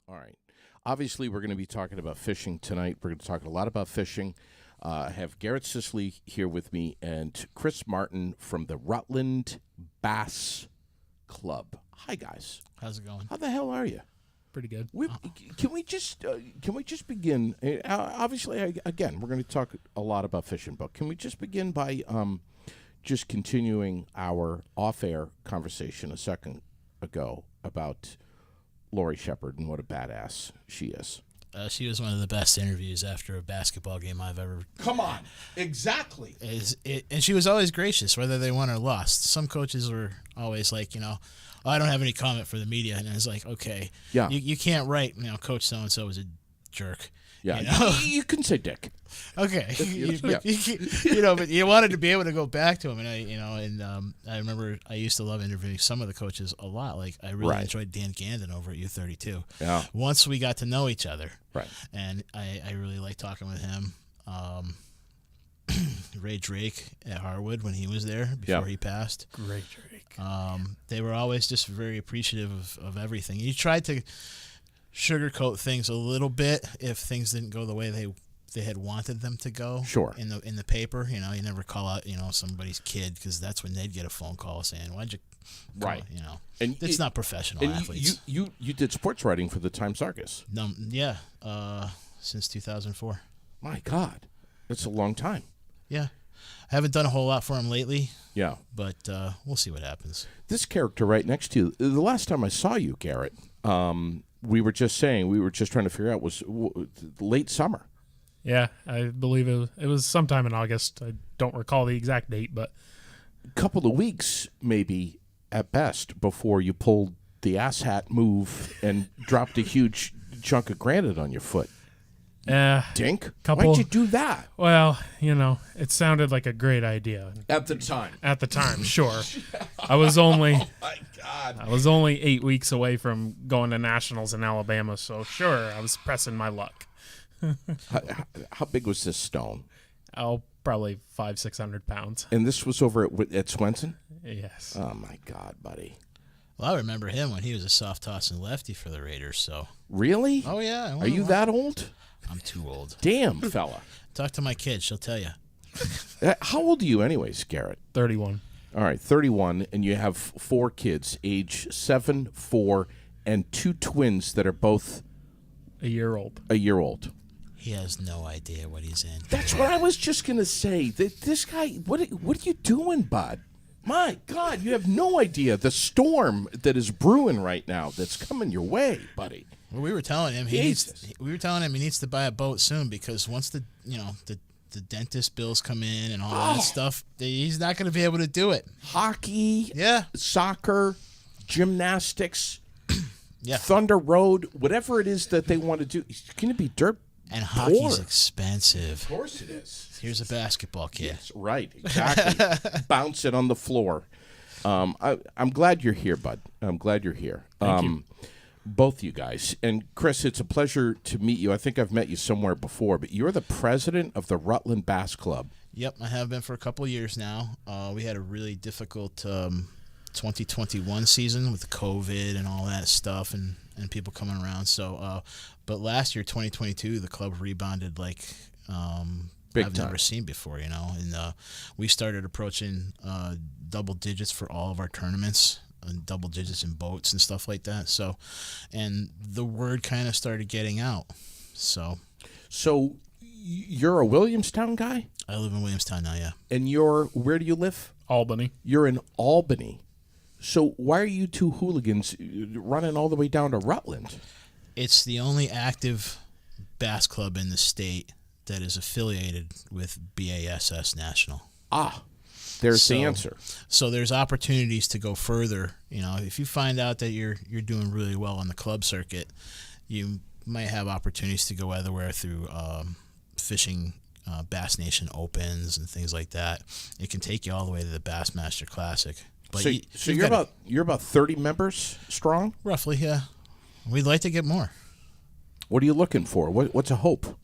All right. Obviously, we're going to be talking about fishing tonight. We're going to talk a lot about fishing. I have Garrett Sicely here with me and Kris Martin from the Rutland Bass Club. Hi, guys. How's it going? How the hell are you? Pretty good. Can we just begin? Obviously, again, we're going to talk a lot about fishing, but can we just begin by just continuing our off-air conversation a second ago about Lori Shepard and what a badass she is? She was one of the best interviews after a basketball game I've ever. Come on, exactly. And she was always gracious, whether they won or lost. Some coaches were always like, oh, I don't have any comment for the media, and it's like, okay, yeah, you can't write, Coach so and so was a jerk. Yeah, you can say dick. Okay, but you wanted to be able to go back to him, and I remember I used to love interviewing some of the coaches a lot. Like I really enjoyed Dan Gandon over at U32. Yeah. Once we got to know each other, right, and I really liked talking with him. Ray Drake at Harwood when he was there before he passed. Great Drake. They were always just very appreciative of everything. You tried to sugarcoat things a little bit if things didn't go the way they had wanted them to go. Sure. In the paper, you never call out somebody's kid, because that's when they'd get a phone call saying, "Why'd you?" Right. And it's not professional athletes. You did sports writing for the Times-Argus. Since 2004. My God, that's a long time. Yeah. I haven't done a whole lot for him lately. Yeah. But we'll see what happens. This character right next to you, the last time I saw you, Garrett, we were just trying to figure out, was late summer. Yeah, I believe it was sometime in August. I don't recall the exact date, but a couple of weeks maybe at best before you pulled the asshat move and dropped a huge chunk of granite on your foot. Dink? Why'd you do that? Well, it sounded like a great idea. At the time. At the time, sure. I was only oh my God. I was only 8 weeks away from going to nationals in Alabama, so sure, I was pressing my luck. How big was this stone? Oh, probably 500-600 pounds. And this was over at Swenson? Yes. Oh my God, buddy. Well, I remember him when he was a soft tossing lefty for the Raiders. So. Really? Oh yeah. Are you that old? I'm too old. Damn, fella. Talk to my kid. She'll tell you. How old are you anyways, Garrett? 31. All right, 31, and you have 4 kids, age 7, 4, and 2 twins that are both a year old. He has no idea what he's in. That's what I was just going to say. This guy, what are you doing, bud? My God, you have no idea the storm that is brewing right now that's coming your way, buddy. Well, we were telling him he needs to buy a boat soon, because once the dentist bills come in and all that stuff, he's not going to be able to do it. Hockey, yeah, soccer, gymnastics, yeah, Thunder Road, whatever it is that they want to do, it's going to be dirt. And hockey's expensive. Of course it is. Here's a basketball kid. Yes, right, exactly. Bounce it on the floor. I'm glad you're here, bud. I'm glad you're here. Thank you. Both you guys. And Kris, it's a pleasure to meet you. I think I've met you somewhere before, but you're the president of the Rutland Bass Club. Yep, I have been for a couple of years now. We had a really difficult 2021 season with COVID and all that stuff, and people coming around. So, but last year, 2022, the club rebounded like I've never seen before, And we started approaching double digits for all of our tournaments, and double digits in boats and stuff like that. So, and the word kind of started getting out. So you're a Williamstown guy? I live in Williamstown now, yeah. And where do you live? Albany. You're in Albany. So why are you two hooligans running all the way down to Rutland? It's the only active bass club in the state that is affiliated with BASS National. There's the answer. So there's opportunities to go further. If you find out that you're doing really well on the club circuit, you might have opportunities to go everywhere through fishing, Bass Nation Opens and things like that. It can take you all the way to the Bassmaster Classic. But so you're about 30 members strong? Roughly, yeah. We'd like to get more. What are you looking for? What's a hope?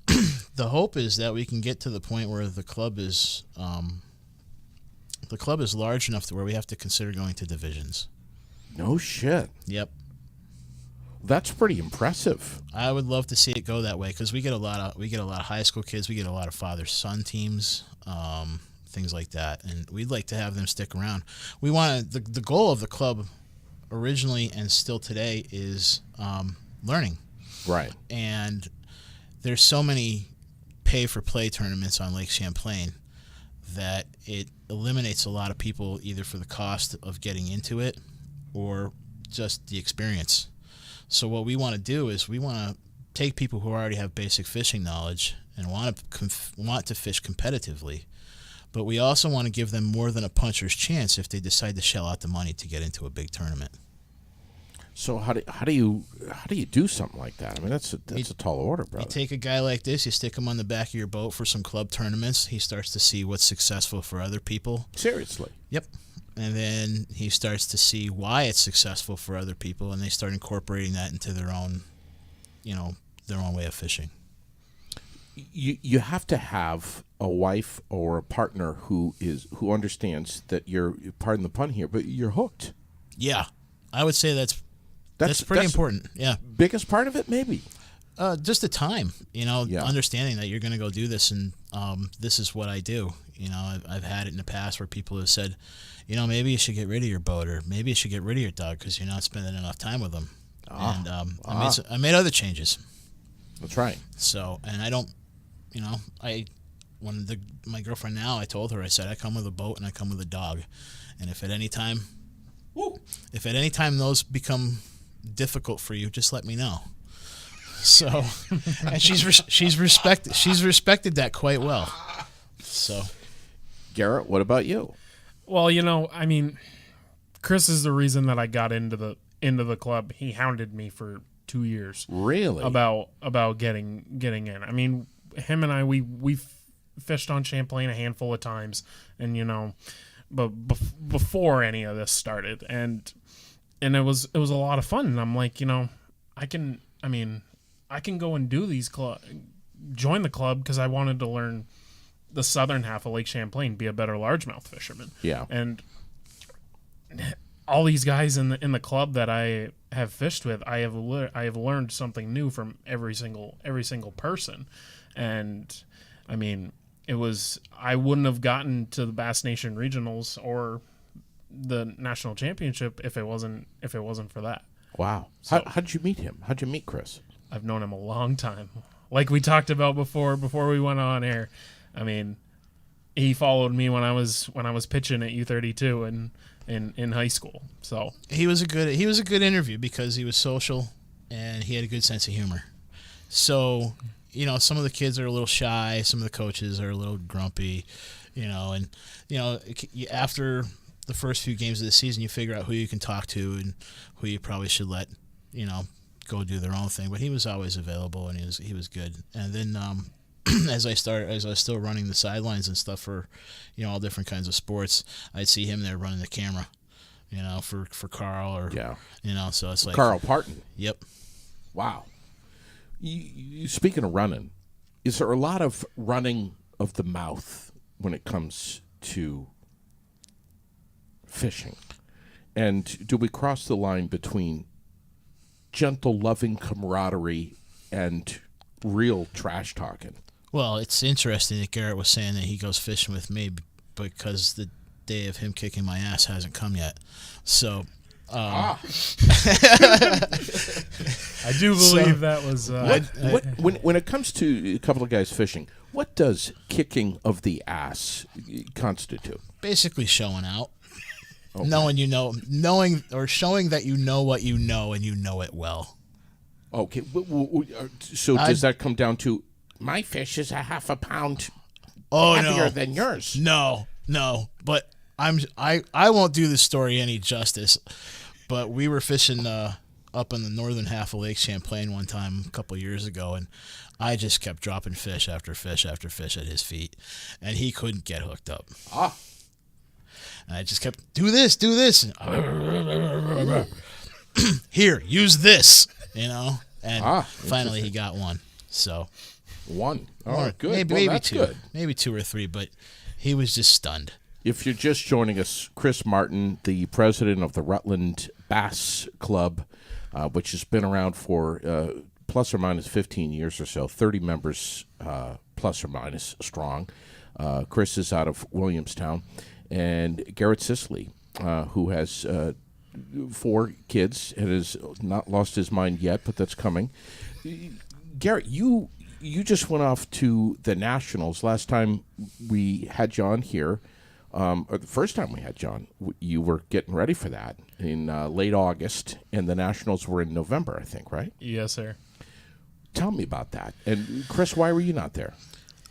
The hope is that we can get to the point where the club is large enough to where we have to consider going to divisions. No shit. Yep. That's pretty impressive. I would love to see it go that way because we get a lot of high school kids. We get a lot of father-son teams, things like that, and we'd like to have them stick around. We want the goal of the club originally and still today is learning. Right. And there's so many pay-for-play tournaments on Lake Champlain that it eliminates a lot of people either for the cost of getting into it or just the experience. So what we want to do is we want to take people who already have basic fishing knowledge and want to fish competitively, but we also want to give them more than a puncher's chance if they decide to shell out the money to get into a big tournament. So how do you do something like that? I mean, that's a tall order, brother. You take a guy like this, you stick him on the back of your boat for some club tournaments. He starts to see what's successful for other people. Seriously. Yep. And then he starts to see why it's successful for other people, and they start incorporating that into their own way of fishing. You have to have a wife or a partner who understands that you're, pardon the pun here, but you're hooked. Yeah, I would say that's pretty important. Yeah, biggest part of it, maybe. Just the time, Yeah. understanding that you're going to go do this, and this is what I do. I've had it in the past where people have said, maybe you should get rid of your boat, or maybe you should get rid of your dog because you're not spending enough time with them. And I made other changes. That's right. So, and I don't, when my girlfriend now, I told her, I said, I come with a boat and I come with a dog, and if at any time those become difficult for you, just let me know. So, and she's respected that quite well. So, Garrett, what about you? Well, I mean, Kris is the reason that I got into the club. He hounded me for 2 years. Really? About getting in. I mean, him and I we fished on Champlain a handful of times, and but before any of this started, and it was a lot of fun. And I'm like, I can go and do these join the club because I wanted to learn the southern half of Lake Champlain, be a better largemouth fisherman. Yeah. And all these guys in the club that I have fished with, I have learned something new from every single person. And I mean, I wouldn't have gotten to the Bass Nation Regionals or the national championship if it wasn't for that. Wow. So, how'd you meet him? How'd you meet Kris? I've known him a long time. Like we talked about before we went on air. I mean, he followed me when I was pitching at U32 in high school. So he was a good interview because he was social and he had a good sense of humor. So, some of the kids are a little shy, some of the coaches are a little grumpy, and after the first few games of the season, you figure out who you can talk to and who you probably should let, go do their own thing. But he was always available and he was good. And then as I was still running the sidelines and stuff for, all different kinds of sports, I'd see him there running the camera, for Carl or, so it's like Carl Parton. Yep. Wow. You speaking of running, is there a lot of running of the mouth when it comes to fishing? And do we cross the line between gentle, loving camaraderie and real trash talking? Well, it's interesting that Garrett was saying that he goes fishing with me because the day of him kicking my ass hasn't come yet. So, I do believe that was. When it comes to a couple of guys fishing, what does kicking of the ass constitute? Basically, showing out, knowing or showing that you know what you know and you know it well. Okay, so does that come down to my fish is a half a pound heavier than yours? No, but I won't do the story any justice. But we were fishing up in the northern half of Lake Champlain one time a couple years ago, and I just kept dropping fish after fish after fish at his feet, and he couldn't get hooked up. And I just kept, do this. Here, use this, and finally he got one. So one. Oh, good. Maybe that's two. Good. Maybe two or three, but he was just stunned. If you're just joining us, Kris Martin, the president of the Rutland Bass Club, which has been around for plus or minus 15 years or so, 30 members plus or minus strong. Kris is out of Williamstown, and Garrett Sicely, who has 4 kids and has not lost his mind yet, but that's coming. Garrett, you just went off to the Nationals. Last time we had John here, or the first time we had John, you were getting ready for that in late August, and the Nationals were in November, I think, right? Yes, sir. Tell me about that. And Kris, why were you not there?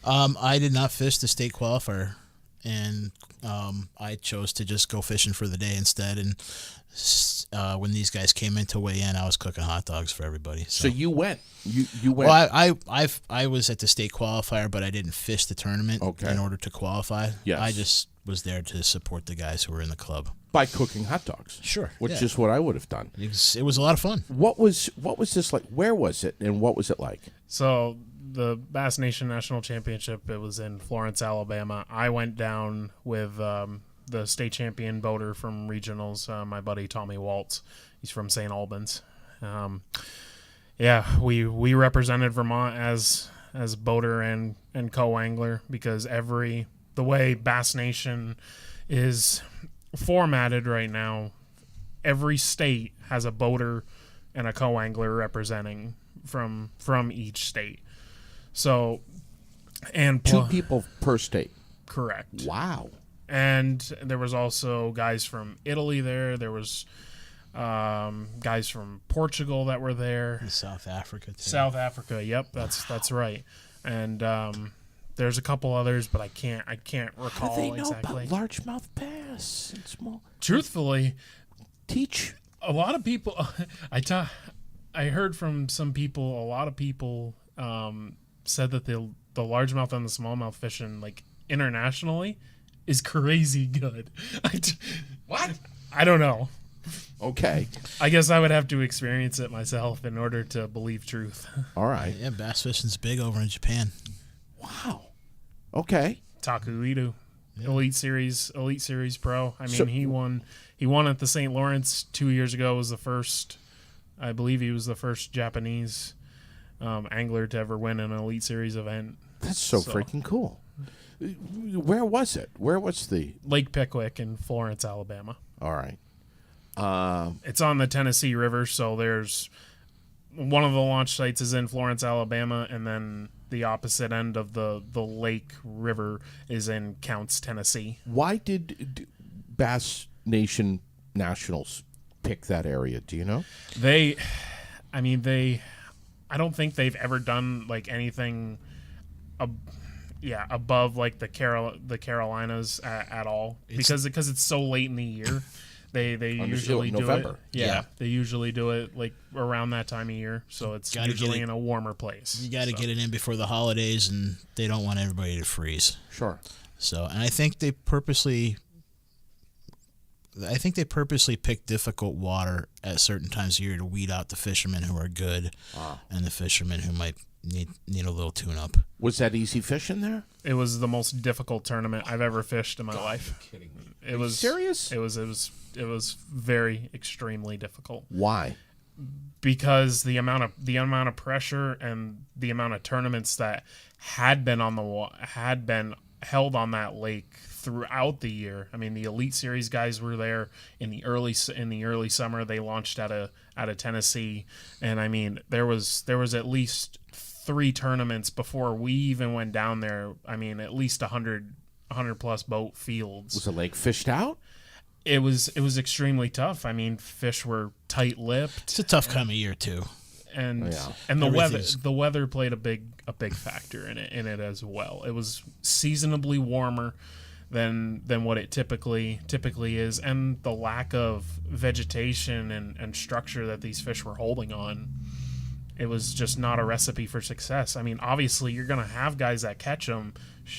I did not fish the state qualifier, and I chose to just go fishing for the day instead. And when these guys came in to weigh in, I was cooking hot dogs for everybody. So you went. You went. Well, I was at the state qualifier, but I didn't fish the tournament in order to qualify. Yes. I just was there to support the guys who were in the club. By cooking hot dogs. Sure. Which is what I would have done. It was a lot of fun. What was this like? Where was it, and what was it like? So the Bass Nation National Championship, it was in Florence, Alabama. I went down with the state champion boater from regionals, my buddy Tommy Waltz. He's from St. Albans. We represented Vermont as boater and co-angler, because the way Bass Nation is formatted right now, every state has a boater and a co-angler representing from each state. So, and 2 people per state. Correct. Wow. And there was also guys from Italy there. There was guys from Portugal that were there. And South Africa too. South Africa. Yep, that's right. And there's a couple others, but I can't recall How do they know exactly. about largemouth bass and small? Truthfully, Teach. a lot of people. I heard from some people. A lot of people said that the largemouth and the smallmouth fishing, like internationally, is crazy good. What? I don't know. Okay. I guess I would have to experience it myself in order to believe truth. All right. Yeah, bass fishing's big over in Japan. Wow. Okay. Taku Ito, Elite Series Pro. I mean, So- he won at the St. Lawrence 2 years ago. Was the first, I believe, he was the first Japanese angler to ever win an Elite Series event. That's so freaking cool. Where was it? Where was the? Lake Pickwick in Florence, Alabama. All right. It's on the Tennessee River, so there's one of the launch sites is in Florence, Alabama, and then the opposite end of the Lake River is in Counce, Tennessee. Why did Bass Nation Nationals pick that area? Do you know? I don't think they've ever done like anything above like the Carolinas at all, because it's so late in the year. They usually do November. it. Yeah, they usually do it like around that time of year, so it's usually in a warmer place. You got to get it in before the holidays, and they don't want everybody to freeze. Sure. So, and I think they purposely pick difficult water at certain times of year to weed out the fishermen who are good and the fishermen who might need a little tune-up. Was that easy fishing there? It was the most difficult tournament I've ever fished in my life. You're kidding me. It was serious? It was very extremely difficult. Why? Because the amount of pressure and the amount of tournaments that had been held on that lake throughout the year. I mean, the Elite Series guys were there in the early summer. They launched out of Tennessee, and I mean, there was at least 3 tournaments before we even went down there. I mean, at least 100 plus boat fields. Was the lake fished out? It was extremely tough. I mean, fish were tight-lipped. It's a tough time of year too. And Yeah. and the weather played a big factor in it as well. It was seasonably warmer than what it typically is, and the lack of vegetation and structure that these fish were holding on, it was just not a recipe for success. I mean, obviously you're gonna have guys that catch them,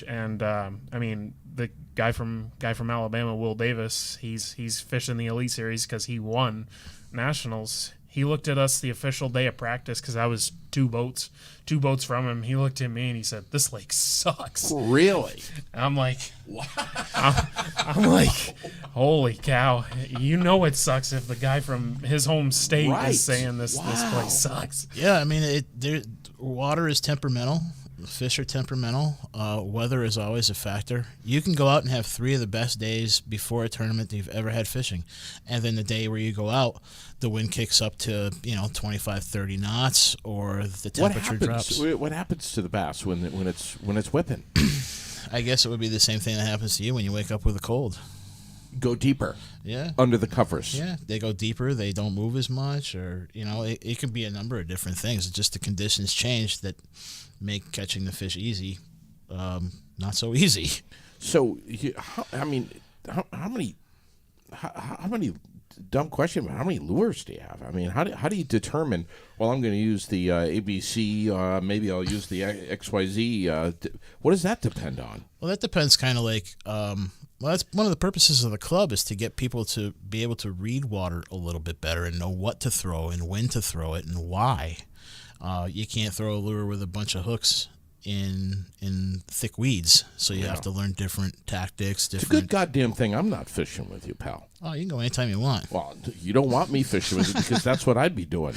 and I mean, the guy from Alabama, Will Davis, he's fishing the Elite Series because he won nationals. He looked at us the official day of practice because I was two boats from him. He looked at me and he said, "This lake sucks." Really? I'm like, wow. I'm like, holy cow! You know it sucks if the guy from his home state is saying this place sucks. Yeah, I mean, water is temperamental. Fish are temperamental. Weather is always a factor. You can go out and have 3 of the best days before a tournament that you've ever had fishing. And then the day where you go out, the wind kicks up to, 25, 30 knots, or the temperature drops. What happens to the bass when it's whipping? I guess it would be the same thing that happens to you when you wake up with a cold. Go deeper. Yeah. Under the covers. Yeah, they go deeper. They don't move as much, or, it can be a number of different things. It's just the conditions change that make catching the fish easy not so easy. So, how many dumb question, but how many lures do you have? I mean, how do you determine, well, I'm going to use the ABC, maybe I'll use the XYZ. What does that depend on? Well, that depends kind of like, that's one of the purposes of the club, is to get people to be able to read water a little bit better and know what to throw and when to throw it and why. You can't throw a lure with a bunch of hooks in thick weeds, so you have to learn different tactics. It's a good goddamn thing I'm not fishing with you, pal. Oh, you can go anytime you want. Well, you don't want me fishing with you because that's what I'd be doing.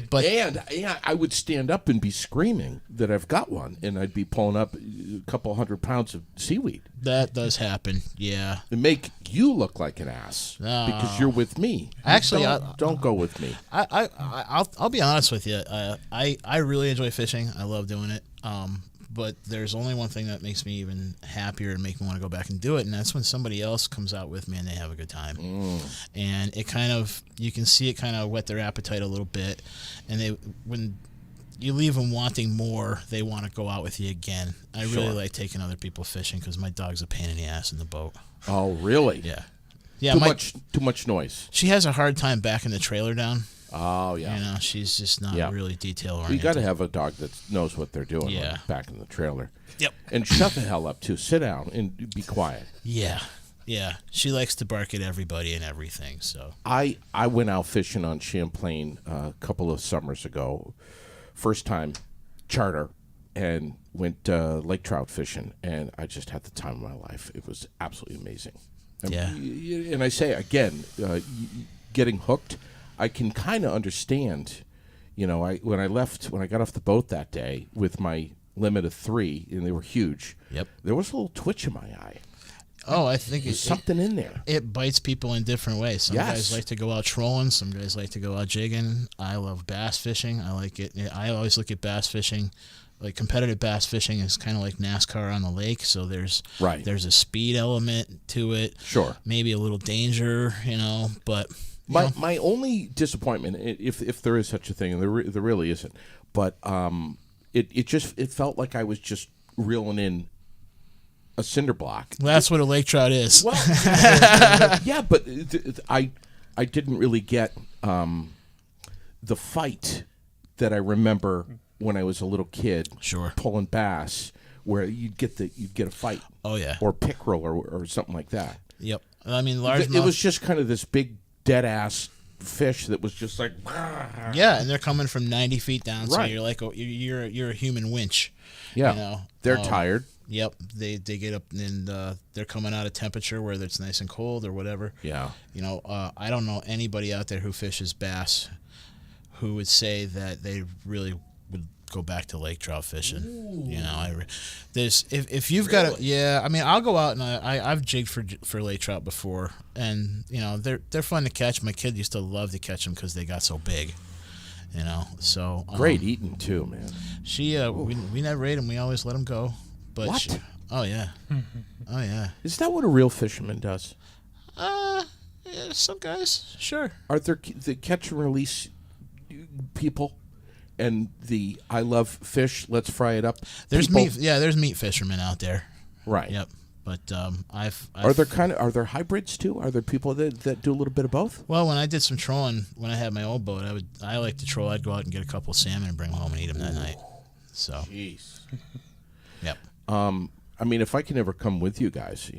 But and I would stand up and be screaming that I've got one, and I'd be pulling up a couple 100 pounds of seaweed. That does happen, yeah. And make you look like an ass because you're with me. Actually, don't go with me. I'll be honest with you. I really enjoy fishing. I love doing it. But there's only one thing that makes me even happier and make me want to go back and do it, and that's when somebody else comes out with me and they have a good time. And it kind of, you can see it kind of whet their appetite a little bit, and when you leave them wanting more, they want to go out with you again. I really like taking other people fishing because my dog's a pain in the ass in the boat. Oh, really? Yeah. Yeah. Too much noise. She has a hard time backing the trailer down. Oh, yeah. She's just not really detail-oriented. You got to have a dog that knows what they're doing back in the trailer. Yep. And shut the hell up, too. Sit down and be quiet. Yeah. Yeah. She likes to bark at everybody and everything, so. I went out fishing on Champlain a couple of summers ago. First time charter, and went lake trout fishing, and I just had the time of my life. It was absolutely amazing. And I say, again, getting hooked, I can kind of understand, when I got off the boat that day with my limit of 3, and they were huge. Yep. There was a little twitch in my eye. Oh, I think there's something in there. It bites people in different ways. Some guys like to go out trolling. Some guys like to go out jigging. I love bass fishing. I like it. I always look at bass fishing, like competitive bass fishing is kind of like NASCAR on the lake. So there's a speed element to it. Sure. Maybe a little danger, but. My only disappointment, if there is such a thing, and there really isn't, but it felt like I was just reeling in a cinder block. Well, that's what a lake trout is. Well, yeah, but I didn't really get the fight that I remember when I was a little kid. Sure. Pulling bass, where you'd get a fight. Oh yeah. Or pickerel or something like that. Yep. I mean, largemouth. It was just kind of this big dead ass fish that was just like. Yeah, and they're coming from 90 feet down, so right. you're like you're a human winch. Yeah. They're tired. Yep, they get up and they're coming out of temperature whether it's nice and cold or whatever. Yeah. I don't know anybody out there who fishes bass who would say that they really would go back to lake trout fishing. Ooh. If you've got I mean, I'll go out and I've jigged for lake trout before, and they're fun to catch. My kid used to love to catch them because they got so big. So great eating too, man. We never ate them. We always let them go. But what? Oh yeah. Oh yeah. Is that what a real fisherman does? Yeah, some guys, sure. Are there the catch and release people, and the I love fish, let's fry it up? There's people? meat. Yeah, there's meat fishermen out there. Right. Yep. But are there hybrids too? Are there people that do a little bit of both? Well, when I did some trolling, when I had my old boat, I like to troll. I'd go out and get a couple of salmon and bring them home and eat them that night. So. Jeez. Yep. I mean, if I can ever come with you guys,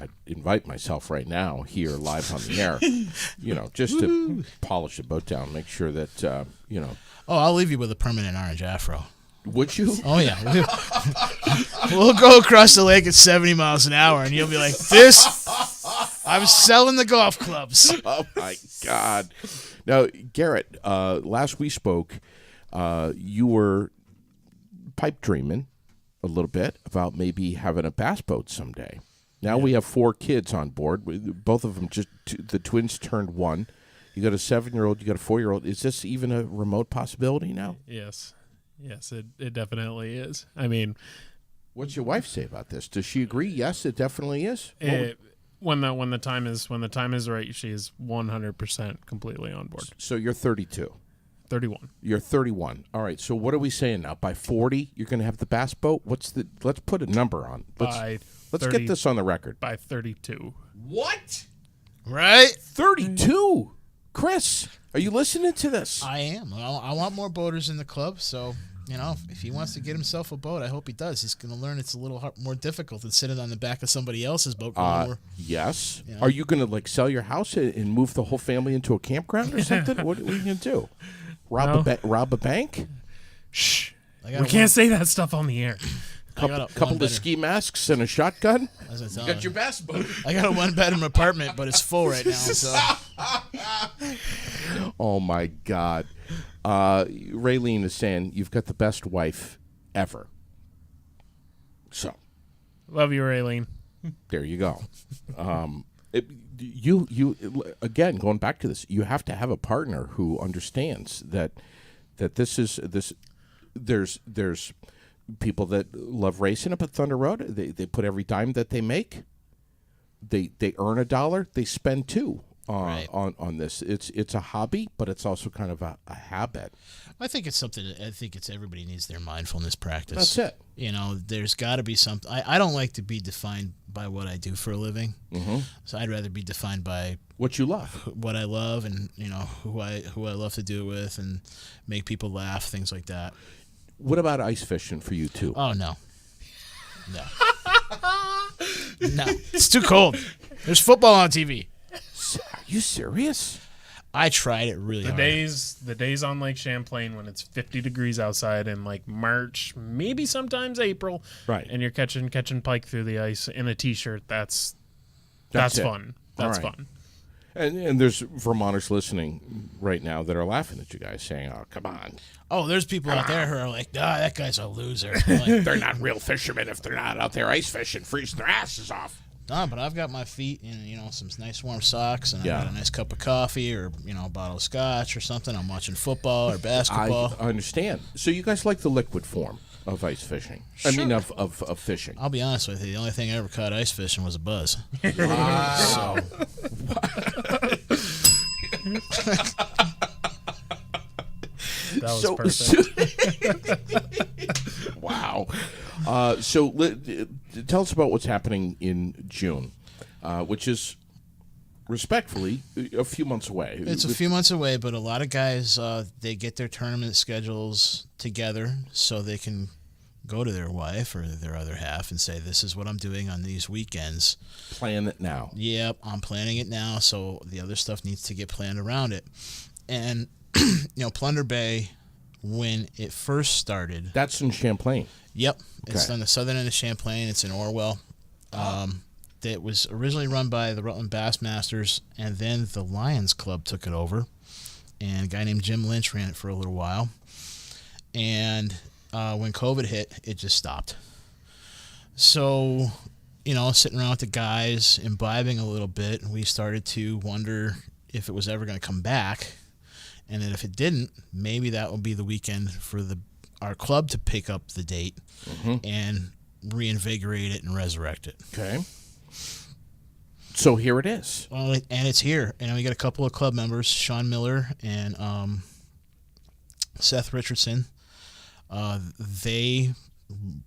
I'd invite myself right now here live on the air, just to polish the boat down, make sure that, Oh, I'll leave you with a permanent orange afro. Would you? Oh, yeah. We'll go across the lake at 70 miles an hour, and you'll be like, I'm selling the golf clubs. Oh, my God. Now, Garrett, last we spoke, you were pipe dreaming a little bit about maybe having a bass boat someday. Now we have 4 kids on board. Both of them the twins turned 1. You got a 7-year-old, you got a 4-year-old. Is this even a remote possibility now? Yes, it definitely is. I mean, what's your wife say about this? Does she agree? Yes, it definitely is. When the time is right, she's 100% completely on board. So you're 32. 31. You're 31. All right. So what are we saying now? By 40, you're going to have the bass boat? Let's put a number on. Let's get this on the record. By 32. What? Right? 32? Kris, are you listening to this? I am. I want more boaters in the club, so, if he wants to get himself a boat, I hope he does. He's going to learn it's a little more difficult than sitting on the back of somebody else's boat. Yes. Are you going to, sell your house and move the whole family into a campground or something? What are you going to do? Rob a bank? Shh. We can't say that stuff on the air. Couple of ski masks and a shotgun? You got your bass boat. I got a 1-bedroom apartment, but it's full right now. So. Oh, my God. Raylene is saying you've got the best wife ever. So. Love you, Raylene. There you go. You again, going back to this, you have to have a partner who understands that there's people that love racing up at Thunder Road. They put every dime that they make. They earn $1, they spend $2 on this. It's a hobby, but it's also kind of a habit. I think it's something. I think everybody needs their mindfulness practice. That's it. There's got to be something. I don't like to be defined by what I do for a living. Mm-hmm. So I'd rather be defined by what you love, what I love, and who I love to do it with, and make people laugh, things like that. What about ice fishing for you too? Oh no, no, it's too cold. There's football on TV. Are you serious? I tried it really hard. The days on Lake Champlain when it's 50 degrees outside in March, maybe sometimes April, right? And you're catching pike through the ice in a t-shirt. That's fun. That's fun. And there's Vermonters listening right now that are laughing at you guys, saying, "Oh, come on." Oh, there's people out there who are like, that guy's a loser. They're not real fishermen if they're not out there ice fishing, freezing their asses off. No, but I've got my feet in, some nice warm socks, and I've got a nice cup of coffee or, a bottle of scotch or something. I'm watching football or basketball. I understand. So you guys like the liquid form of ice fishing? Sure. I mean, of fishing. I'll be honest with you. The only thing I ever caught ice fishing was a buzz. Wow. That was perfect. Wow. Tell us about what's happening in June, which is respectfully a few months away. It's a few months away, but a lot of guys, they get their tournament schedules together so they can go to their wife or their other half and say, this is what I'm doing on these weekends. Plan it now. Yep, I'm planning it now, so the other stuff needs to get planned around it. And, Plunder Bay, when it first started... That's in Champlain. Yep. Okay. It's on the southern end of Champlain. It's in Orwell. That was originally run by the Rutland Bassmasters, and then the Lions Club took it over, and a guy named Jim Lynch ran it for a little while. And when COVID hit, it just stopped. So, sitting around with the guys, imbibing a little bit, we started to wonder if it was ever going to come back, and that if it didn't, maybe that would be the weekend for our club to pick up the date and reinvigorate it and resurrect it. Okay. So here it is. Well, and it's here. And we got a couple of club members, Sean Miller and Seth Richardson. They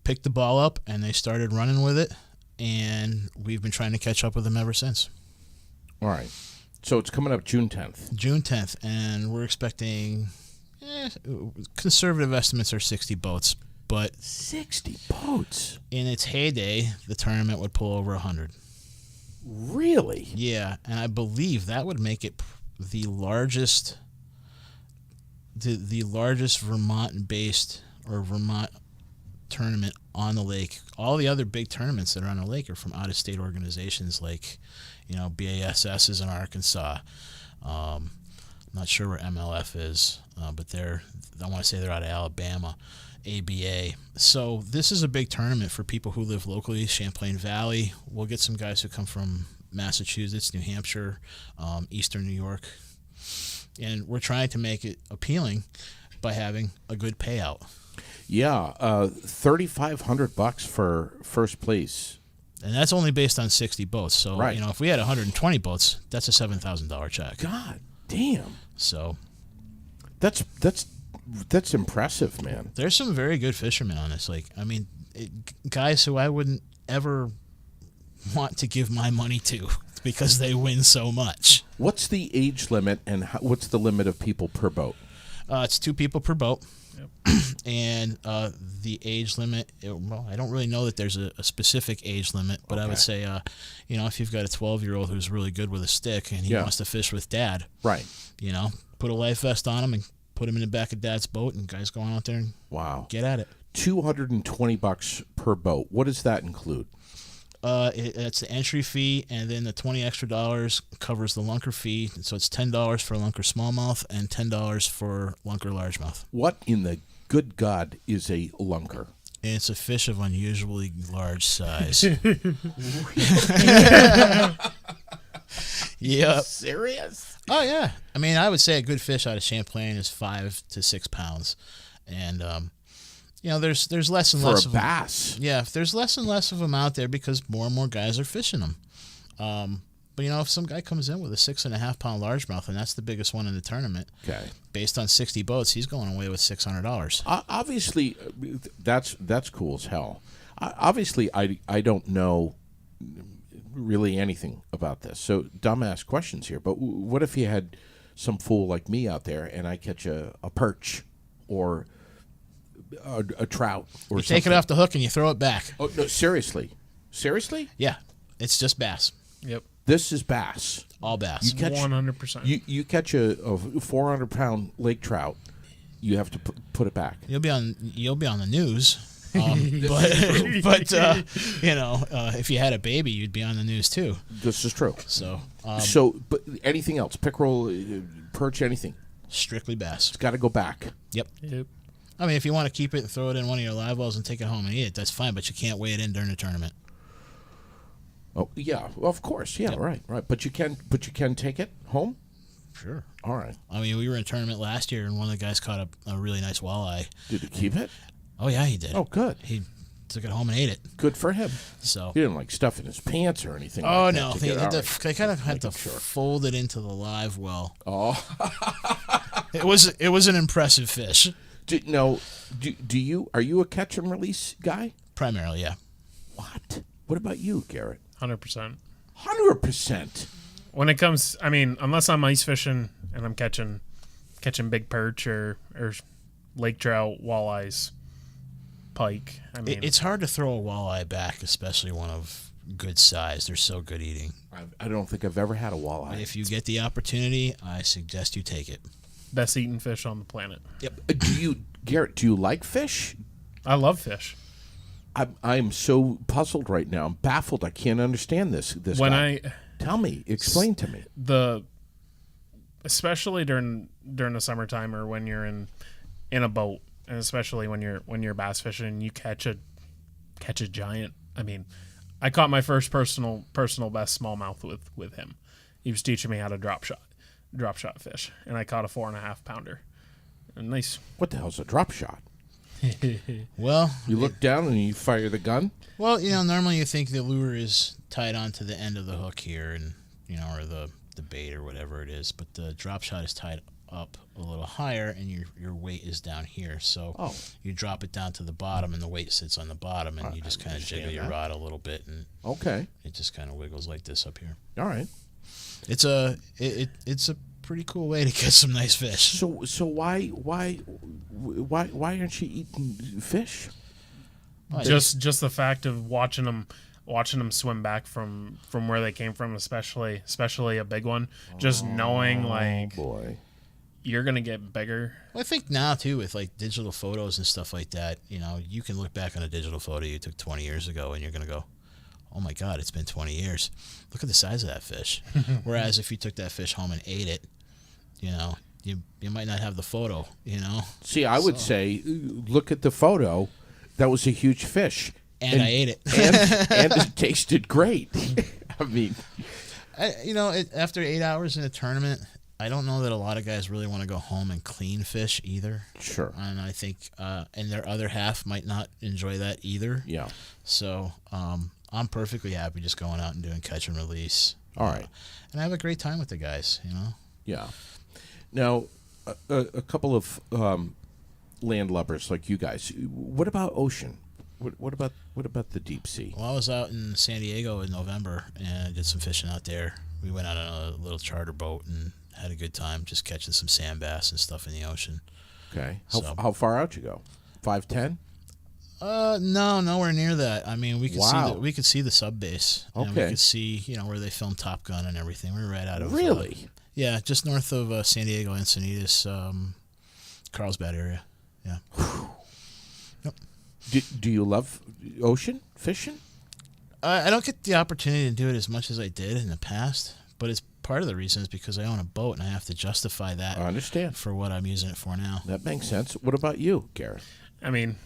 picked the ball up and they started running with it, and we've been trying to catch up with them ever since. All right. So it's coming up June 10th. June 10th, and we're expecting conservative estimates are 60 boats, but 60 boats. In its heyday, the tournament would pull over 100. Really? Yeah, and I believe that would make it the largest Vermont-based or Vermont tournament on the lake. All the other big tournaments that are on the lake are from out-of-state organizations like, BASS is in Arkansas. I'm not sure where MLF is, but I want to say they're out of Alabama. ABA. So this is a big tournament for people who live locally, Champlain Valley. We'll get some guys who come from Massachusetts, New Hampshire, Eastern New York. And we're trying to make it appealing by having a good payout. Yeah, $3,500 for first place. And that's only based on 60 boats. So, right. If we had 120 boats, that's a $7,000 check. God damn. So that's impressive, man. There's some very good fishermen on this. Guys who I wouldn't ever want to give my money to because they win so much. What's the age limit and what's the limit of people per boat? It's 2 people per boat. Yep. And the age limit, I don't really know that there's a specific age limit, but I would say, if you've got a 12-year-old who's really good with a stick and he wants to fish with dad, right? Put a life vest on him and put him in the back of dad's boat, and guys going out there and get at it. $220 per boat. What does that include? It's the entry fee, and then the $20 extra covers the lunker fee. So it's $10 for lunker smallmouth and $10 for lunker largemouth. What in the good God is a lunker? It's a fish of unusually large size. Yep. Serious? Oh yeah. I would say a good fish out of Champlain is 5 to 6 pounds, and there's less and less for a of bass. Yeah, there's less and less of them out there because more and more guys are fishing them. But if some guy comes in with a 6.5 pound largemouth, and that's the biggest one in the tournament, based on 60 boats, he's going away with $600. Obviously, that's cool as hell. Obviously, I don't know really anything about this, so dumbass questions here. But what if you had some fool like me out there, and I catch a perch or a trout or you something? Take it off the hook and you throw it back. Oh no! Seriously? Yeah, it's just bass. Yep. This is bass. All bass. You catch 100%. You catch a 400-pound lake trout, you have to put it back. You'll be on the news. But if you had a baby, you'd be on the news too. This is true. So but anything else? Pickerel, perch, anything? Strictly bass. It's got to go back. Yep. Yep. If you want to keep it and throw it in one of your live wells and take it home and eat it, that's fine. But you can't weigh it in during the tournament. Oh yeah, well, of course, yeah, right. But you can take it home. Sure. All right. We were in a tournament last year, and one of the guys caught a really nice walleye. Did he keep it? Oh yeah, he did. Oh, good. He took it home and ate it. Good for him. So he didn't stuff in his pants or anything. Oh like no, that they kind of had to fold it into the live well. Oh. It was an impressive fish. Are you a catch and release guy? Primarily, yeah. What about you, Garrett? 100%. 100%. When it comes, unless I'm ice fishing and I'm catching big perch or lake trout, walleyes, pike. It's hard to throw a walleye back, especially one of good size. They're so good eating. I don't think I've ever had a walleye. If you get the opportunity, I suggest you take it. Best eating fish on the planet. Yep. Garrett, do you like fish? I love fish. I'm so puzzled right now. I'm baffled. I can't understand this. Tell me, explain to me. Especially during the summertime or when you're in a boat, and especially when you're bass fishing and you catch a giant. I caught my first personal best smallmouth with him. He was teaching me how to drop shot fish, and I caught a 4.5 pounder. Nice. What the hell's a drop shot? Well, you look down and you fire the gun. Well, normally you think the lure is tied onto the end of the hook here, and or the bait or whatever it is, but the drop shot is tied up a little higher, and your weight is down here. So you drop it down to the bottom, and the weight sits on the bottom, and you just kind of jiggle your rod a little bit, and it just kind of wiggles like this up here. All right. It's a pretty cool way to catch some nice fish. So why aren't you eating fish? Just the fact of watching them. watching them swim back from where they came from, especially a big one, just knowing like boy, you're gonna get bigger. Well, I think now too with like digital photos and stuff like that, you can look back on a digital photo you took 20 years ago and you're gonna go, oh my God, it's been 20 years. Look at the size of that fish. Whereas if you took that fish home and ate it, you might not have the photo. See, I would say, look at the photo. That was a huge fish. And I ate it. and it tasted great. I mean, after 8 hours in a tournament, I don't know that a lot of guys really want to go home and clean fish either. Sure. And I think, and their other half might not enjoy that either. Yeah. So I'm perfectly happy just going out and doing catch and release. All right. And I have a great time with the guys, Yeah. Now, a couple of landlubbers like you guys. What about ocean? What about the deep sea? Well, I was out in San Diego in November and I did some fishing out there. We went out on a little charter boat and had a good time just catching some sand bass and stuff in the ocean. Okay. How far out you go? 5'10"? No, nowhere near that. I mean, we could see the sub base. Okay. And we could see, where they filmed Top Gun and everything. We were right out of Really? Yeah, just north of San Diego, Encinitas, Carlsbad area. Yeah. Yep. Do you love ocean fishing? I don't get the opportunity to do it as much as I did in the past, but it's part of the reason is because I own a boat and I have to justify that. I understand. For what I'm using it for now. That makes sense. What about you, Garrett? I mean,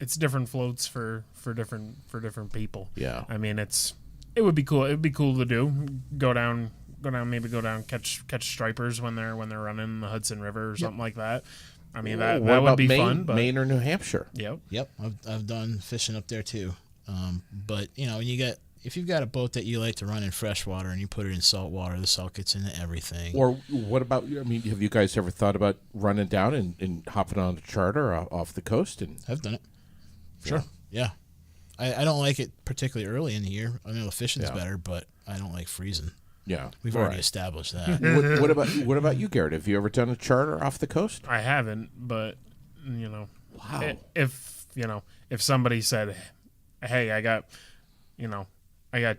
it's different floats for different people. Yeah. I mean, it would be cool. It would be cool to do. Go down, catch stripers when they're running the Hudson River or something like that. I mean, that would be fun. But Maine or New Hampshire? Yep. I've done fishing up there too. But if you've got a boat that you like to run in fresh water and you put it in salt water, the salt gets into everything. Or what about? I mean, have you guys ever thought about running down and hopping on a charter off the coast? And I've done it. Sure. Yeah. I don't like it particularly early in the year. I know the fishing's better, but I don't like freezing. Yeah, we've already established that. What about you, Garrett? Have you ever done a charter off the coast? I haven't, but wow. If somebody said, "Hey, I got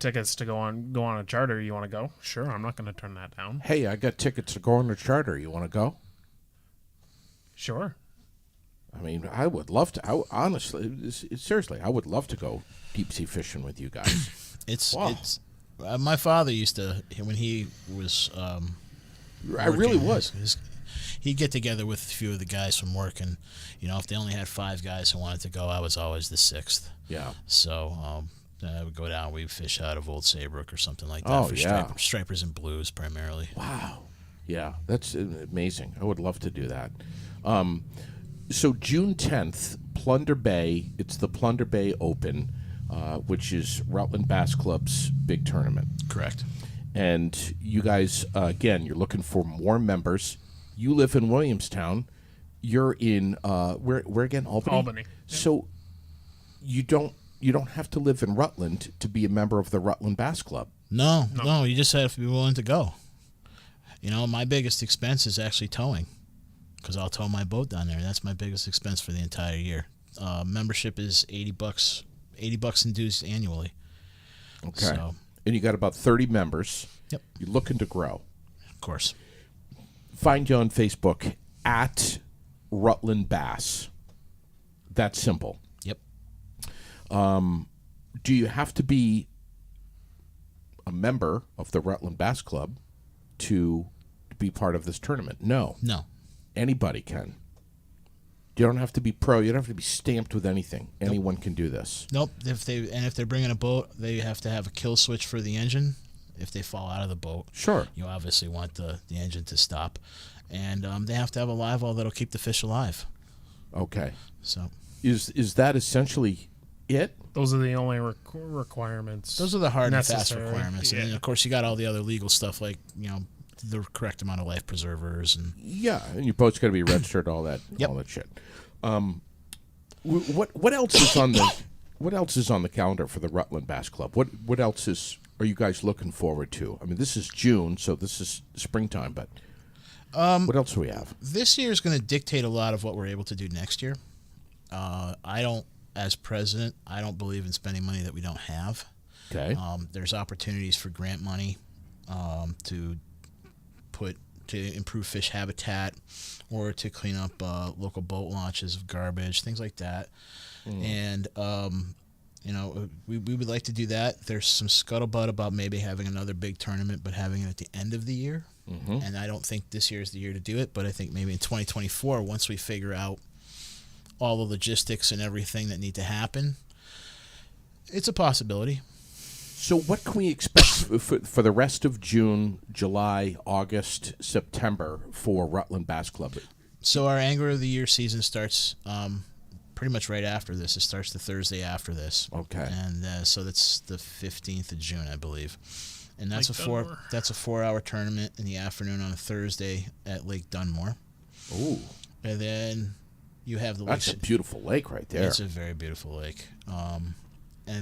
tickets to go on a charter. You want to go?" Sure, I'm not going to turn that down. Hey, I got tickets to go on a charter. You want to go? Sure. I mean, I would love to. Honestly, seriously, I would love to go deep sea fishing with you guys. It's my father used to, when he was I really was. He'd get together with a few of the guys from work, and if they only had 5 guys who wanted to go, I was always the 6th. Yeah. So I would go down, we'd fish out of Old Saybrook or something like that. Oh, for yeah. Stripers and blues primarily. Wow. Yeah, that's amazing. I would love to do that. So June 10th, Plunder Bay. It's the Plunder Bay Open, which is Rutland Bass Club's big tournament. Correct. And you guys, again, you're looking for more members. You live in Williamstown. You're in where again? Albany. Albany. So you don't have to live in Rutland to be a member of the Rutland Bass Club. No. You just have to be willing to go. My biggest expense is actually towing, because I'll tow my boat down there. That's my biggest expense for the entire year. Membership is $80 in dues annually. Okay. So, and you got about 30 members. Yep. You're looking to grow. Of course. Find you on Facebook at Rutland Bass. That's simple. Yep. Do you have to be a member of the Rutland Bass Club to be part of this tournament? No. Anybody can. You don't have to be pro. You don't have to be stamped with anything. Nope. Anyone can do this. Nope. If they're bringing a boat, they have to have a kill switch for the engine. If they fall out of the boat, sure, you obviously want the engine to stop, and they have to have a live well that'll keep the fish alive. Okay. So is that essentially it? Those are the only requirements. Those are the hard necessary. and fast requirements, and then of course you got all the other legal stuff like the correct amount of life preservers and and your boat's got to be registered, all that, all that shit. What else is on the calendar for the Rutland Bass Club? What else are you guys looking forward to? I mean, this is June, so this is springtime, but what else do we have? This year is going to dictate a lot of what we're able to do next year. As president, I don't believe in spending money that we don't have. Okay. There's opportunities for grant money to improve fish habitat or to clean up local boat launches of garbage, things like that. And we would like to do that. There's some scuttlebutt about maybe having another big tournament, but having it at the end of the year. And I don't think this year is the year to do it, but I think maybe in 2024, once we figure out all the logistics and everything that need to happen, it's a possibility. So what can we expect for the rest of June, July, August, September for Rutland Bass Club? So our Angler of the Year season starts pretty much right after this. It starts the Thursday after this. Okay. And so that's the 15th of June, I believe. And that's Lake that's a 4-hour tournament in the afternoon on a Thursday at Lake Dunmore. Ooh. And then you have the That's a beautiful lake right there. It's a very beautiful lake. And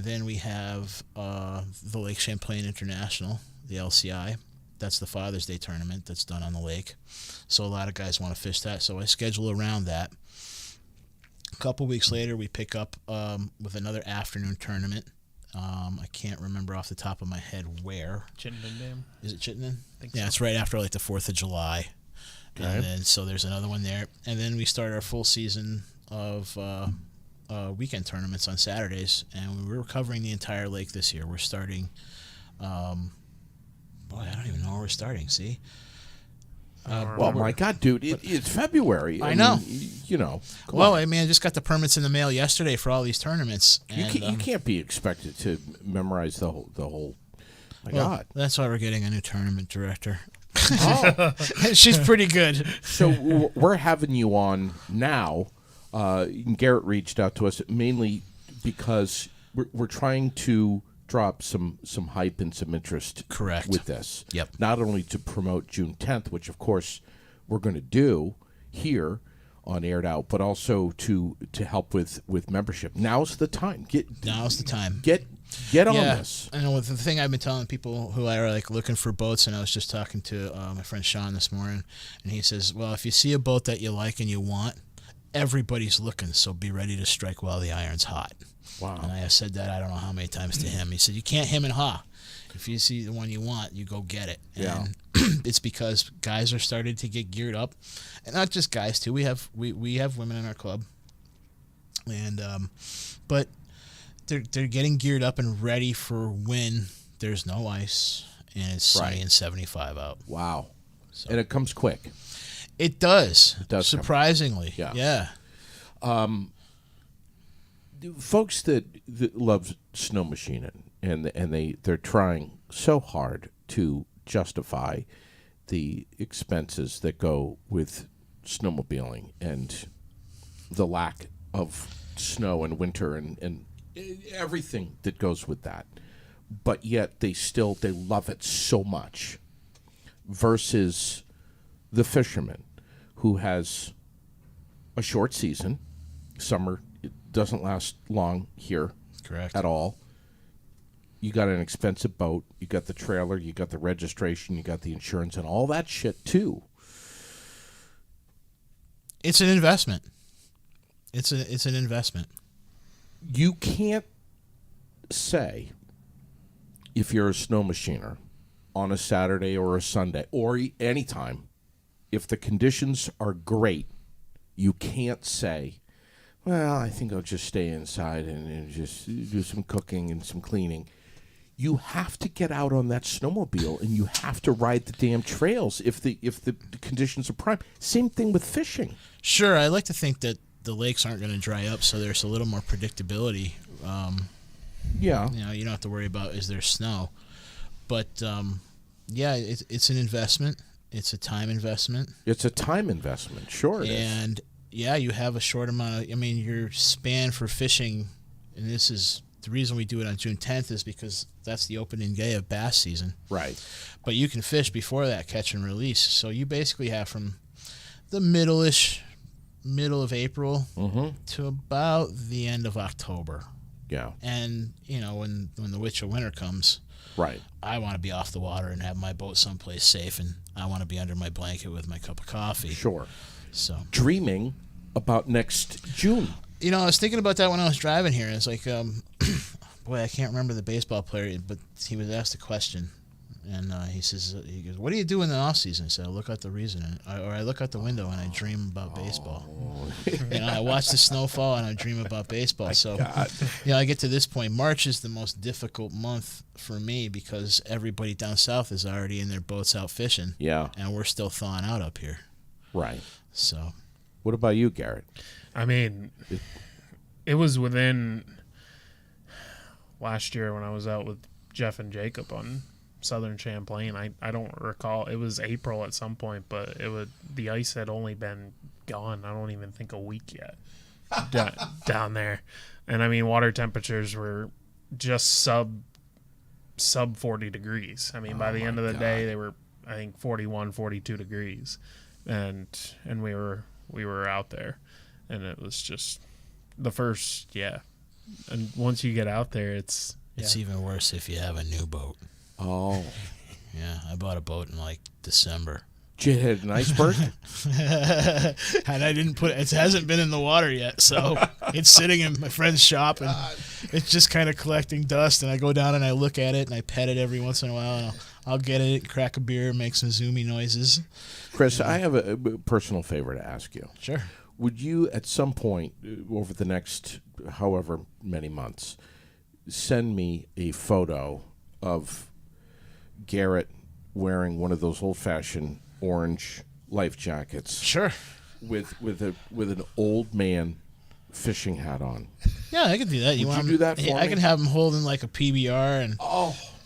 then we have the Lake Champlain International, the LCI. That's the Father's Day tournament that's done on the lake. So a lot of guys want to fish that. So I schedule around that. A couple weeks later, we pick up with another afternoon tournament. I can't remember off the top of my head where. Chittenden Dam. Is it Chittenden? I think Yeah, so. it's right after like the 4th of July. Okay. And then so there's another one there. And then we start our full season of weekend tournaments on Saturdays. And we're covering the entire lake this year. We're starting, boy, I don't even know where we're starting, see? Well, my God, dude, it's February. I know. Come Well, on. I mean, I just got the permits in the mail yesterday for all these tournaments. And, You can't be expected to memorize the whole. My well, God. that's why we're getting a new tournament director. Oh. She's pretty good. So we're having you on now. Garrett reached out to us mainly because we're trying to drop some hype and some interest Correct. with this. Yep. Not only to promote June 10th, which of course we're going to do here on Aired Out, but also to help with membership. Now's the time. Now's the time. Get on this. I know with the thing I've been telling people who are like looking for boats, and I was just talking to my friend Sean this morning, and he says, well, if you see a boat that you like and you want, everybody's looking, so be ready to strike while the iron's hot. Wow. And I have said that I don't know how many times to him. He said, you can't hem and haw. If you see the one you want, you go get it. Yeah. And it's because guys are starting to get geared up. And not just guys, too. We have women in our club. And but they're getting geared up and ready for when there's no ice and it's sunny and 75 out. Wow. So. And it comes quick. It does. It does come. Surprisingly. Yeah. Folks that love snow machining and they're trying so hard to justify the expenses that go with snowmobiling and the lack of snow and winter and everything that goes with that, but yet they love it so much versus the fisherman who has a short season. Summer doesn't last long here. Correct. At all. You got an expensive boat, you got the trailer, you got the registration, you got the insurance and all that shit too. It's an investment. It's an investment. You can't say if you're a snow machiner on a Saturday or a Sunday or any time, if the conditions are great, you can't say, well, I think I'll just stay inside and just do some cooking and some cleaning. You have to get out on that snowmobile and you have to ride the damn trails if the conditions are prime. Same thing with fishing. Sure, I like to think that the lakes aren't going to dry up, so there's a little more predictability. Yeah. You don't have to worry about is there snow. But, yeah, it's an investment. It's a time investment. It's a time investment. Sure it is. And, yeah, you have a short amount of, your span for fishing, and this is the reason we do it on June 10th is because that's the opening day of bass season. Right. But you can fish before that, catch and release. So you basically have from the middle of April to about the end of October. Yeah. And, when the witch of winter comes, Right. I want to be off the water and have my boat someplace safe, and I want to be under my blanket with my cup of coffee. Sure. So Dreaming about next June. I was thinking about that when I was driving here. It's like boy, I can't remember the baseball player, but he was asked a question, and he goes, "What do you do in the off season?" I said, "I look out the I look out the window and I dream about baseball. I watch the snowfall and I dream about baseball." So, I get to this point. March is the most difficult month for me because everybody down south is already in their boats out fishing. Yeah. And we're still thawing out up here. Right. So, what about you, Garrett? I mean, it was within last year when I was out with Jeff and Jacob on Southern Champlain. I don't recall. It was April at some point, but the ice had only been gone, I don't even think a week yet down there. And I mean, water temperatures were just sub 40 degrees. I mean, by the end of the day, they were, I think, 41, 42 degrees. And we were out there, and it was just the first, and once you get out there, it's even worse if you have a new boat. Oh. Yeah, I bought a boat in like December. Did you hit an iceberg? And I didn't it hasn't been in the water yet, so it's sitting in my friend's shop, and it's just kind of collecting dust, and I go down and I look at it, and I pet it every once in a while, and I'll get it, crack a beer, make some zoomy noises. Kris, I have a personal favor to ask you. Sure. Would you, at some point over the next however many months, send me a photo of Garrett wearing one of those old-fashioned orange life jackets? Sure. With an old man fishing hat on. Yeah, I can do that. Would you do that for me? I can have him holding like a PBR and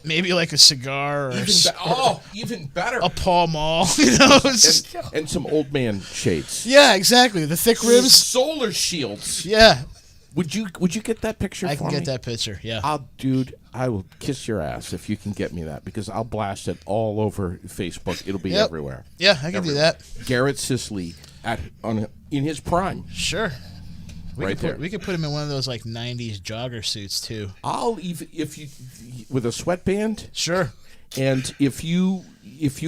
maybe like a cigar or even better, a Pall Mall, and some old man shades. Yeah, exactly. The thick ribs, solar shields. Yeah. Would you get that picture? I for can me? get that picture. Yeah. I will kiss your ass if you can get me that, because I'll blast it all over Facebook. It'll be everywhere. Yeah, I can do that. Garrett Sicely in his prime. Sure. We could put him in one of those like '90s jogger suits too. I'll even if you with a sweatband. Sure. And if you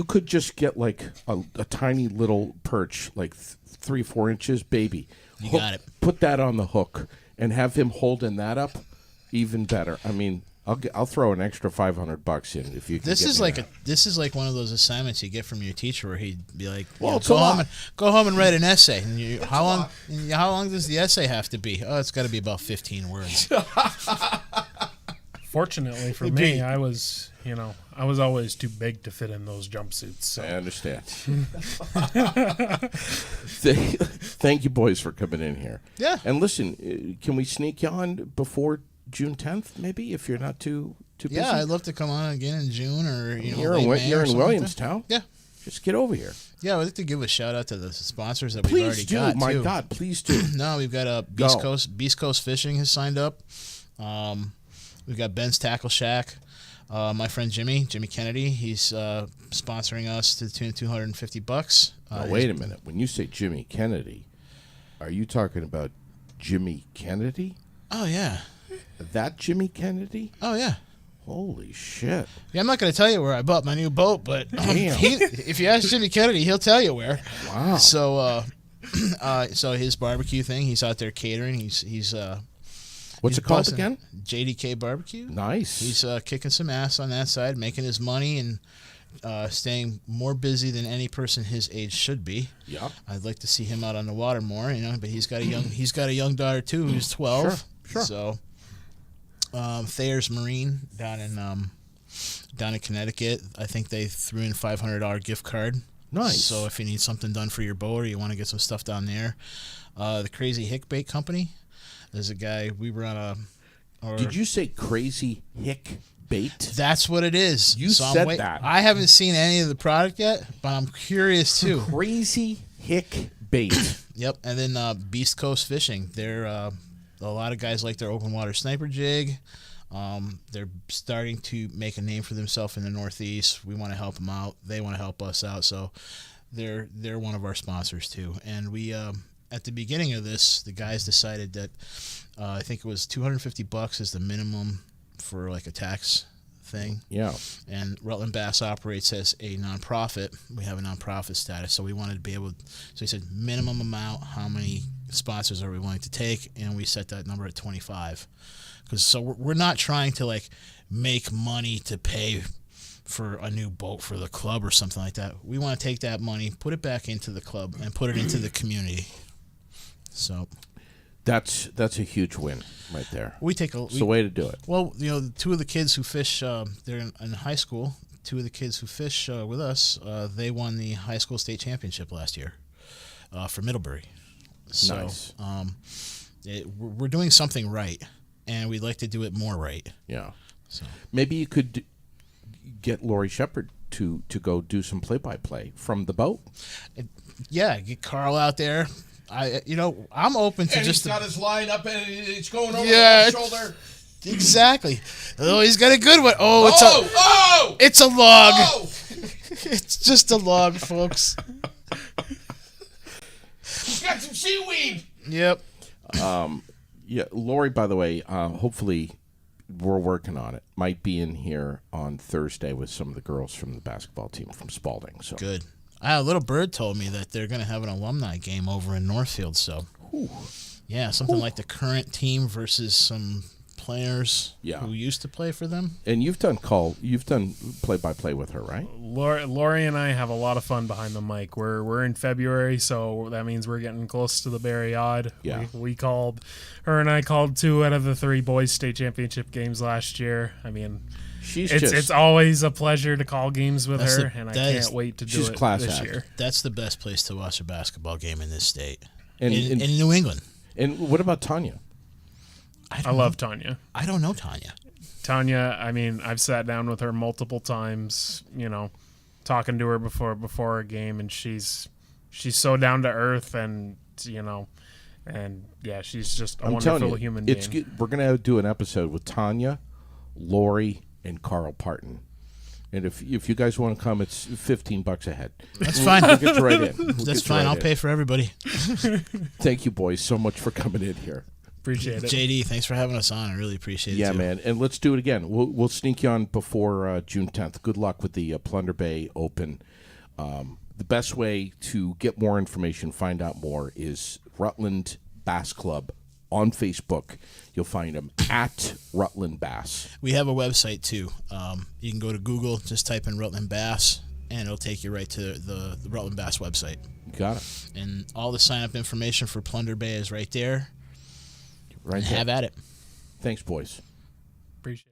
could just get like a tiny little perch, like 3-4 inches, baby. You got it. Put that on the hook and have him holding that up. Even better. I mean, I'll throw an extra $500 in if you can. This is like one of those assignments you get from your teacher where he'd be like, "Well, go home and write an essay." And how long does the essay have to be? Oh, it's got to be about 15 words. Fortunately for me, I was always too big to fit in those jumpsuits. So. I understand. Thank you, boys, for coming in here. Yeah. And listen, can we sneak you on before June 10th, maybe, if you're not too busy? Yeah, I'd love to come on again in June or you're May in Williamstown. Yeah. Just get over here. Yeah, I'd like to give a shout out to the sponsors that we've already got. My God, please do. No, we've got Beast Coast Fishing has signed up. We've got Ben's Tackle Shack. My friend Jimmy Kennedy, he's sponsoring us to the tune of $250. Now, wait a minute. When you say Jimmy Kennedy, are you talking about Jimmy Kennedy? Oh, yeah. That Jimmy Kennedy? Oh, yeah. Holy shit. Yeah, I'm not going to tell you where I bought my new boat, but if you ask Jimmy Kennedy, he'll tell you where. Wow. So so his barbecue thing, he's out there catering. He's What's it called again? JDK Barbecue. Nice. He's kicking some ass on that side, making his money and staying more busy than any person his age should be. Yeah. I'd like to see him out on the water more, but he's got a young daughter too who's 12. Sure. So Thayer's Marine down in Connecticut, I think they threw in $500 gift card. Nice. So if you need something done for your boat or you want to get some stuff down there, the Crazy Hick Bait Company. There's a guy we were on Did you say Crazy Hick Bait? That's what it is. You said that. I haven't seen any of the product yet, but I'm curious too. Crazy Hick Bait. Yep. And then Beast Coast Fishing. They're a lot of guys like their open water sniper jig. They're starting to make a name for themselves in the Northeast. We want to help them out. They want to help us out. So they're one of our sponsors too. And we at the beginning of this, the guys decided that I think it was $250 is the minimum for like a tax thing. Yeah. And Rutland Bass operates as a nonprofit. We have a nonprofit status, so we wanted to be able. So he said minimum amount, how many sponsors are we willing to take, and we set that number at 25. So we're not trying to like make money to pay for a new boat for the club or something like that. We want to take that money, put it back into the club, and put it into the community. So That's a huge win right there. It's the way to do it. Well, two of the kids who fish, they're in high school. Two of the kids who fish with us, they won the high school state championship last year for Middlebury. So, Nice. We're doing something right, and we'd like to do it more right. Yeah. So Maybe you could get Lori Shepard to go do some play-by-play from the boat. Yeah, get Carl out there. I'm open to And just he's got his line up and it's going over Yeah, the shoulder. exactly. Oh, he's got a good one. It's a log. Oh! It's just a log, folks. He's got some seaweed. Yep. Yeah, Lori, by the way, hopefully we're working on it. Might be in here on Thursday with some of the girls from the basketball team from Spalding. So Good. A little bird told me that they're going to have an alumni game over in Northfield. So, yeah, something like the current team versus some players who used to play for them. And you've done play-by-play with her, right? Lori and I have a lot of fun behind the mic. We're in February, so that means we're getting close to the Barry Odd. Yeah. We called, her and I called 2 out of the 3 boys state championship games last year. I mean, it's always a pleasure to call games with her, and I can't wait to do it this year. That's the best place to watch a basketball game in this state. And in New England. And what about Tanya? I love Tanya. I don't know Tanya. Tanya, I mean, I've sat down with her multiple times, talking to her before a game, and she's so down to earth, and yeah, she's just a wonderful human being. It's good. We're gonna do an episode with Tanya, Lori, and Carl Parton. And if you guys want to come, it's $15 a head. That's fine. We'll get you right in. That's fine. I'll pay for everybody. Thank you, boys, so much for coming in here. Appreciate it. JD, thanks for having us on. I really appreciate it. Yeah, too. man. And let's do it again. We'll sneak you on before June 10th. Good luck with the Plunder Bay Open. The best way to get more information, find out more, is Rutland Bass Club on Facebook. You'll find them at Rutland Bass. We have a website, too. You can go to Google, just type in Rutland Bass, and it'll take you right to the Rutland Bass website. Got it. And all the sign-up information for Plunder Bay is right there. Right there. Have at it. Thanks, boys. Appreciate it.